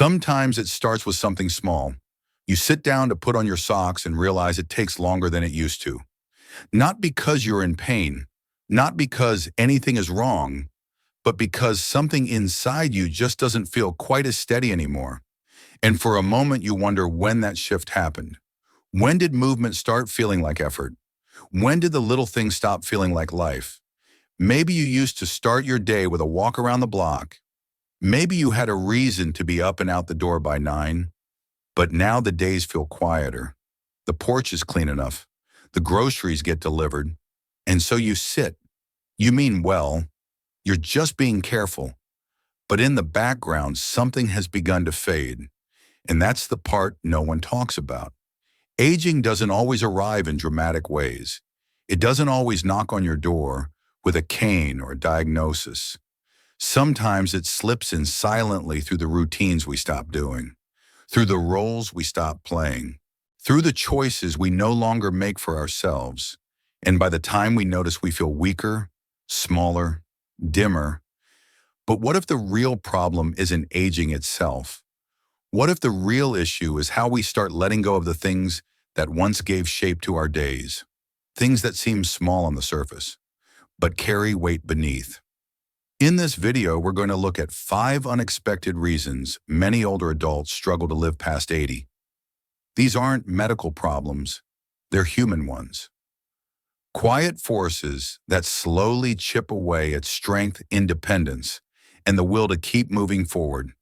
Sometimes it starts with something small. You sit down to put on your socks and realize it takes longer than it used to. Not because you're in pain, not because anything is wrong, but because something inside you just doesn't feel quite as steady anymore. And for a moment you wonder when that shift happened. When did movement start feeling like effort? When did the little things stop feeling like life? Maybe you used to start your day with a walk around the block. Maybe you had a reason to be up and out the door by 9, but now the days feel quieter. The porch is clean enough. The groceries get delivered. And so you sit. You mean well. You're just being careful. But in the background, something has begun to fade. And that's the part no one talks about. Aging doesn't always arrive in dramatic ways. It doesn't always knock on your door with a cane or a diagnosis. Sometimes it slips in silently through the routines we stop doing, through the roles we stop playing, through the choices we no longer make for ourselves. And by the time we notice, we feel weaker, smaller, dimmer. But what if the real problem isn't aging itself? What if the real issue is how we start letting go of the things that once gave shape to our days? Things that seem small on the surface, but carry weight beneath. In this video, we're going to look at 5 unexpected reasons many older adults struggle to live past 80. These aren't medical problems, they're human ones. Quiet forces that slowly chip away at strength, independence, and the will to keep moving forward.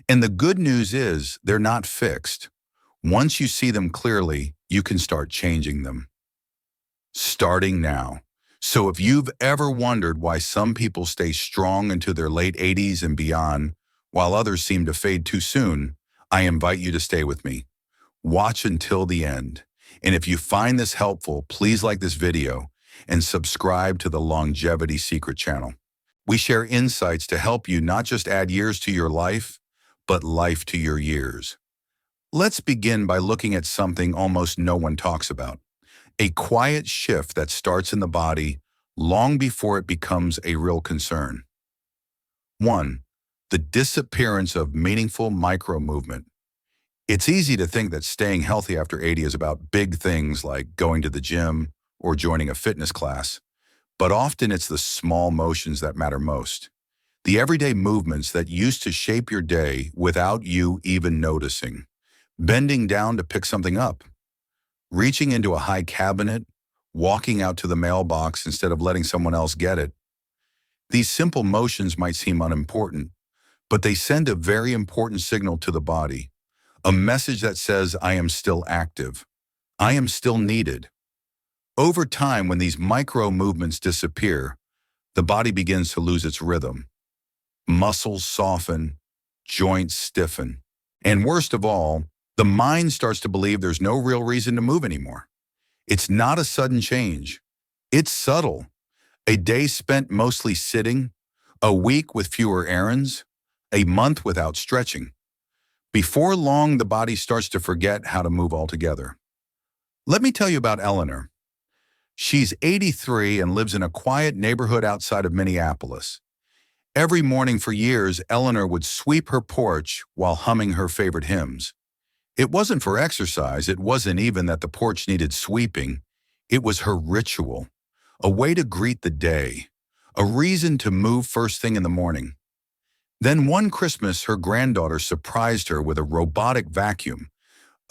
And the good news is they're not fixed. Once you see them clearly, you can start changing them. Starting now. So if you've ever wondered why some people stay strong into their late 80s and beyond, while others seem to fade too soon, I invite you to stay with me. Watch until the end. And if you find this helpful, please like this video and subscribe to the Longevity Secret channel. We share insights to help you not just add years to your life, but life to your years. Let's begin by looking at something almost no one talks about. A quiet shift that starts in the body long before it becomes a real concern. 1. The disappearance of meaningful micro-movement. It's easy to think that staying healthy after 80 is about big things like going to the gym or joining a fitness class, but often it's the small motions that matter most. The everyday movements that used to shape your day without you even noticing. Bending down to pick something up. Reaching into a high cabinet, walking out to the mailbox instead of letting someone else get it. These simple motions might seem unimportant, but they send a very important signal to the body. A message that says, I am still active. I am still needed. Over time, when these micro movements disappear, the body begins to lose its rhythm. Muscles soften, joints stiffen, and worst of all, the mind starts to believe there's no real reason to move anymore. It's not a sudden change. It's subtle. A day spent mostly sitting, a week with fewer errands, a month without stretching. Before long, the body starts to forget how to move altogether. Let me tell you about Eleanor. She's 83 and lives in a quiet neighborhood outside of Minneapolis. Every morning for years, Eleanor would sweep her porch while humming her favorite hymns. It wasn't for exercise, it wasn't even that the porch needed sweeping. It was her ritual, a way to greet the day, a reason to move first thing in the morning. Then one Christmas, her granddaughter surprised her with a robotic vacuum,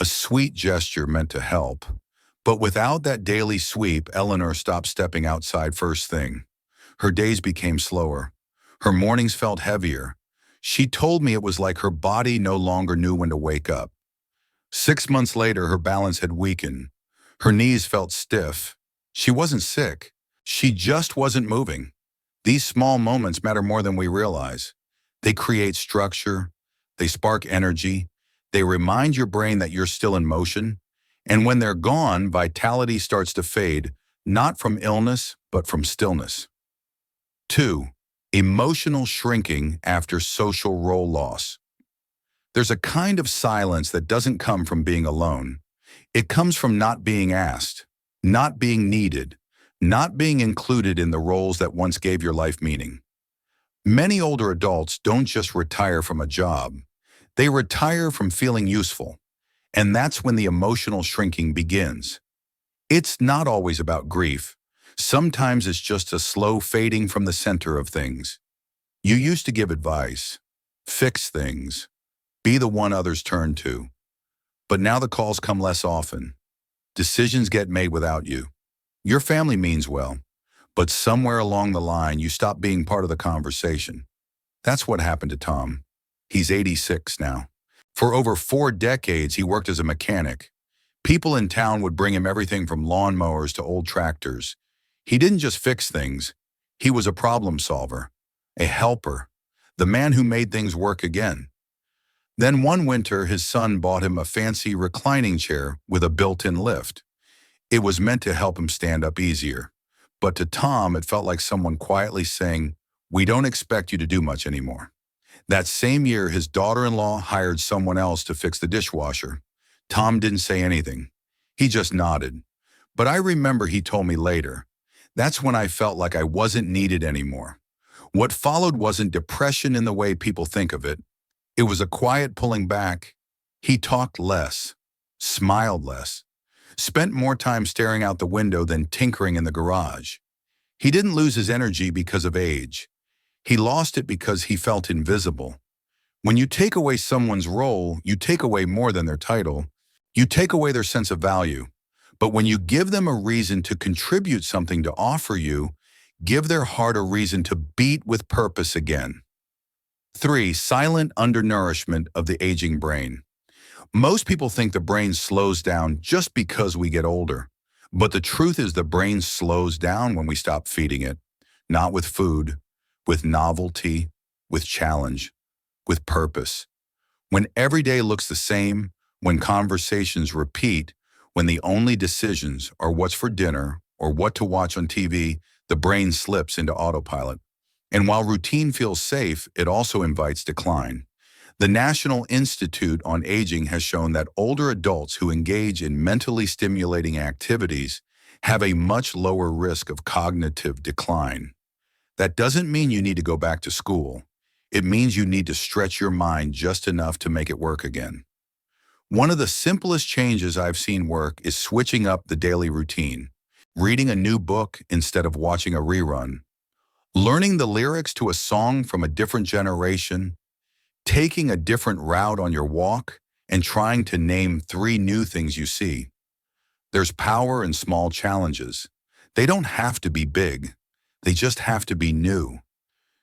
a sweet gesture meant to help. But without that daily sweep, Eleanor stopped stepping outside first thing. Her days became slower. Her mornings felt heavier. She told me it was like her body no longer knew when to wake up. 6 months later, her balance had weakened. Her knees felt stiff. She wasn't sick. She just wasn't moving. These small moments matter more than we realize. They create structure. They spark energy. They remind your brain that you're still in motion. And when they're gone, vitality starts to fade, not from illness, but from stillness. 2. Emotional shrinking after social role loss. There's a kind of silence that doesn't come from being alone. It comes from not being asked, not being needed, not being included in the roles that once gave your life meaning. Many older adults don't just retire from a job. They retire from feeling useful, and that's when the emotional shrinking begins. It's not always about grief. Sometimes it's just a slow fading from the center of things. You used to give advice, fix things, be the one others turn to. But now the calls come less often. Decisions get made without you. Your family means well, but somewhere along the line you stop being part of the conversation. That's what happened to Tom. He's 86 now. For over 4 decades he worked as a mechanic. People in town would bring him everything from lawnmowers to old tractors. He didn't just fix things. He was a problem solver, a helper, the man who made things work again. Then one winter, his son bought him a fancy reclining chair with a built-in lift. It was meant to help him stand up easier. But to Tom, it felt like someone quietly saying, "We don't expect you to do much anymore." That same year, his daughter-in-law hired someone else to fix the dishwasher. Tom didn't say anything. He just nodded. But I remember he told me later, "That's when I felt like I wasn't needed anymore." What followed wasn't depression in the way people think of it. It was a quiet pulling back. He talked less, smiled less, spent more time staring out the window than tinkering in the garage. He didn't lose his energy because of age. He lost it because he felt invisible. When you take away someone's role, you take away more than their title. You take away their sense of value. But when you give them a reason to contribute something to offer you, give their heart a reason to beat with purpose again. 3. Silent undernourishment of the aging brain. Most people think the brain slows down just because we get older. But the truth is the brain slows down when we stop feeding it. Not with food, with novelty, with challenge, with purpose. When every day looks the same, when conversations repeat, when the only decisions are what's for dinner or what to watch on TV, the brain slips into autopilot. And while routine feels safe, it also invites decline. The National Institute on Aging has shown that older adults who engage in mentally stimulating activities have a much lower risk of cognitive decline. That doesn't mean you need to go back to school. It means you need to stretch your mind just enough to make it work again. One of the simplest changes I've seen work is switching up the daily routine, reading a new book instead of watching a rerun, learning the lyrics to a song from a different generation, taking a different route on your walk, and trying to name 3 new things you see. There's power in small challenges. They don't have to be big. They just have to be new.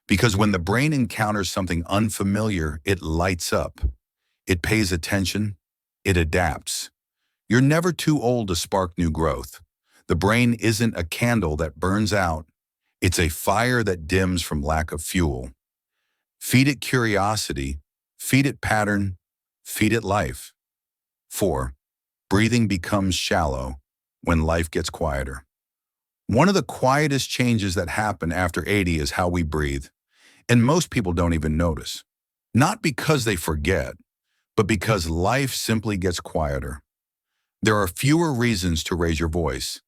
Because when the brain encounters something unfamiliar, it lights up. It pays attention. It adapts. You're never too old to spark new growth. The brain isn't a candle that burns out. It's a fire that dims from lack of fuel. Feed it curiosity, feed it pattern, feed it life. 4. Breathing becomes shallow when life gets quieter. One of the quietest changes that happen after 80 is how we breathe, and most people don't even notice. Not because they forget, but because life simply gets quieter. There are fewer reasons to raise your voice,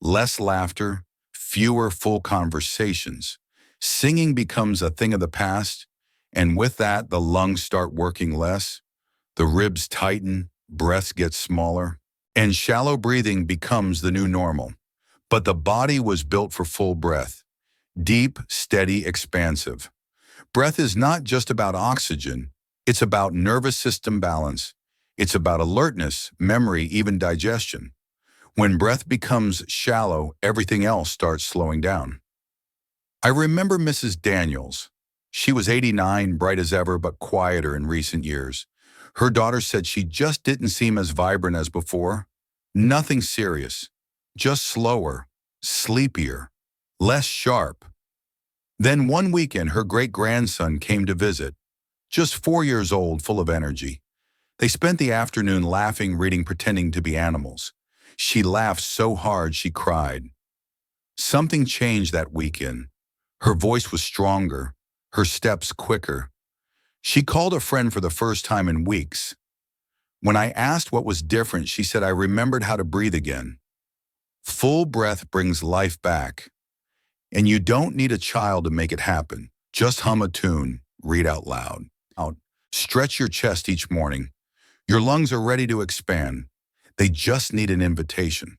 less laughter, fewer full conversations. Singing becomes a thing of the past, and with that, the lungs start working less, the ribs tighten, breaths get smaller, and shallow breathing becomes the new normal. But the body was built for full breath, deep, steady, expansive. Breath is not just about oxygen, it's about nervous system balance. It's about alertness, memory, even digestion. When breath becomes shallow, everything else starts slowing down. I remember Mrs. Daniels. She was 89, bright as ever, but quieter in recent years. Her daughter said she just didn't seem as vibrant as before. Nothing serious, just slower, sleepier, less sharp. Then one weekend, her great-grandson came to visit, just 4 years old, full of energy. They spent the afternoon laughing, reading, pretending to be animals. She laughed so hard she cried. Something changed that weekend. Her voice was stronger, her steps quicker. She called a friend for the first time in weeks. When I asked what was different, she said, "I remembered how to breathe again." Full breath brings life back. And you don't need a child to make it happen. Just hum a tune, read out loud. stretch your chest each morning. Your lungs are ready to expand. They just need an invitation.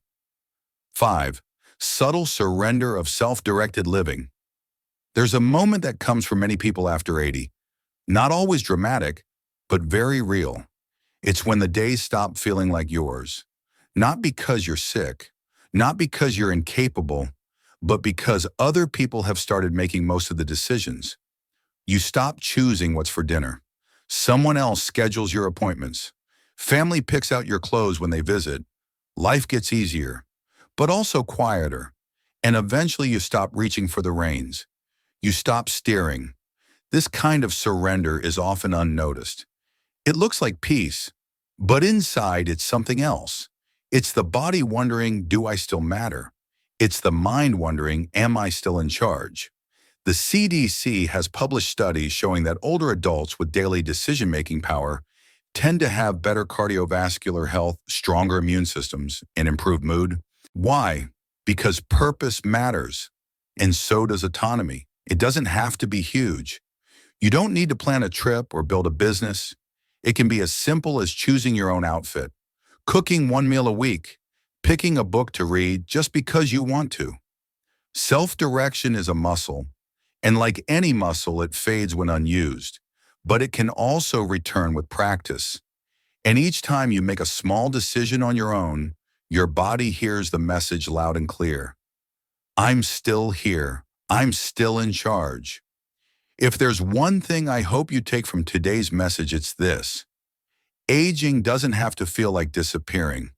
5. Subtle surrender of self-directed living. There's a moment that comes for many people after 80. Not always dramatic, but very real. It's when the days stop feeling like yours. Not because you're sick, not because you're incapable, but because other people have started making most of the decisions. You stop choosing what's for dinner. Someone else schedules your appointments. Family picks out your clothes when they visit. Life gets easier, but also quieter. And eventually you stop reaching for the reins. You stop steering. This kind of surrender is often unnoticed. It looks like peace, but inside it's something else. It's the body wondering, do I still matter? It's the mind wondering, am I still in charge? The CDC has published studies showing that older adults with daily decision-making power tend to have better cardiovascular health, stronger immune systems, and improved mood. Why? Because purpose matters, and so does autonomy. It doesn't have to be huge. You don't need to plan a trip or build a business. It can be as simple as choosing your own outfit, cooking one meal a week, picking a book to read just because you want to. Self-direction is a muscle, and like any muscle, it fades when unused, but it can also return with practice. And each time you make a small decision on your own, your body hears the message loud and clear. I'm still here. I'm still in charge. If there's one thing I hope you take from today's message, it's this. Aging doesn't have to feel like disappearing.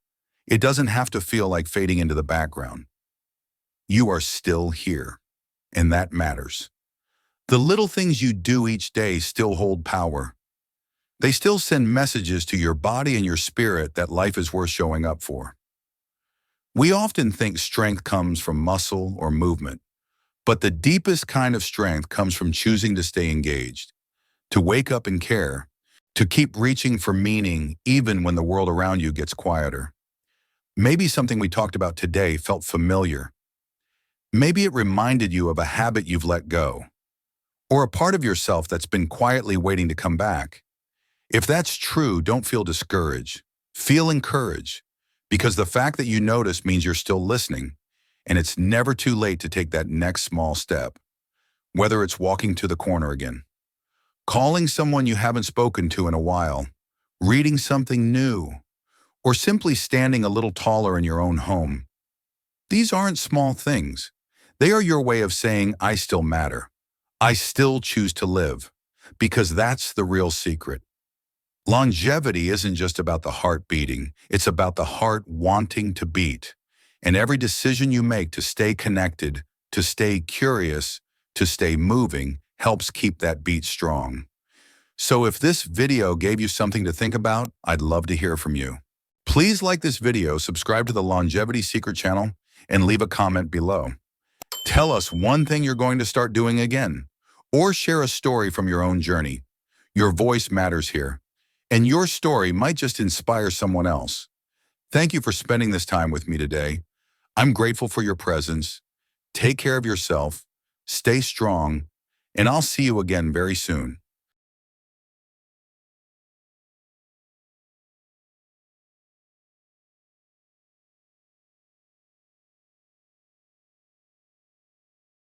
It doesn't have to feel like fading into the background. You are still here, and that matters. The little things you do each day still hold power. They still send messages to your body and your spirit that life is worth showing up for. We often think strength comes from muscle or movement, but the deepest kind of strength comes from choosing to stay engaged, to wake up and care, to keep reaching for meaning even when the world around you gets quieter. Maybe something we talked about today felt familiar. Maybe it reminded you of a habit you've let go, or a part of yourself that's been quietly waiting to come back. If that's true, don't feel discouraged. Feel encouraged, because the fact that you notice means you're still listening, and it's never too late to take that next small step. Whether it's walking to the corner again, calling someone you haven't spoken to in a while, reading something new, or simply standing a little taller in your own home. These aren't small things. They are your way of saying, I still matter. I still choose to live, because that's the real secret. Longevity isn't just about the heart beating, it's about the heart wanting to beat. And every decision you make to stay connected, to stay curious, to stay moving, helps keep that beat strong. So if this video gave you something to think about, I'd love to hear from you. Please like this video, subscribe to the Longevity Secret channel, and leave a comment below. Tell us one thing you're going to start doing again, or share a story from your own journey. Your voice matters here, and your story might just inspire someone else. Thank you for spending this time with me today. I'm grateful for your presence. Take care of yourself, stay strong, and I'll see you again very soon.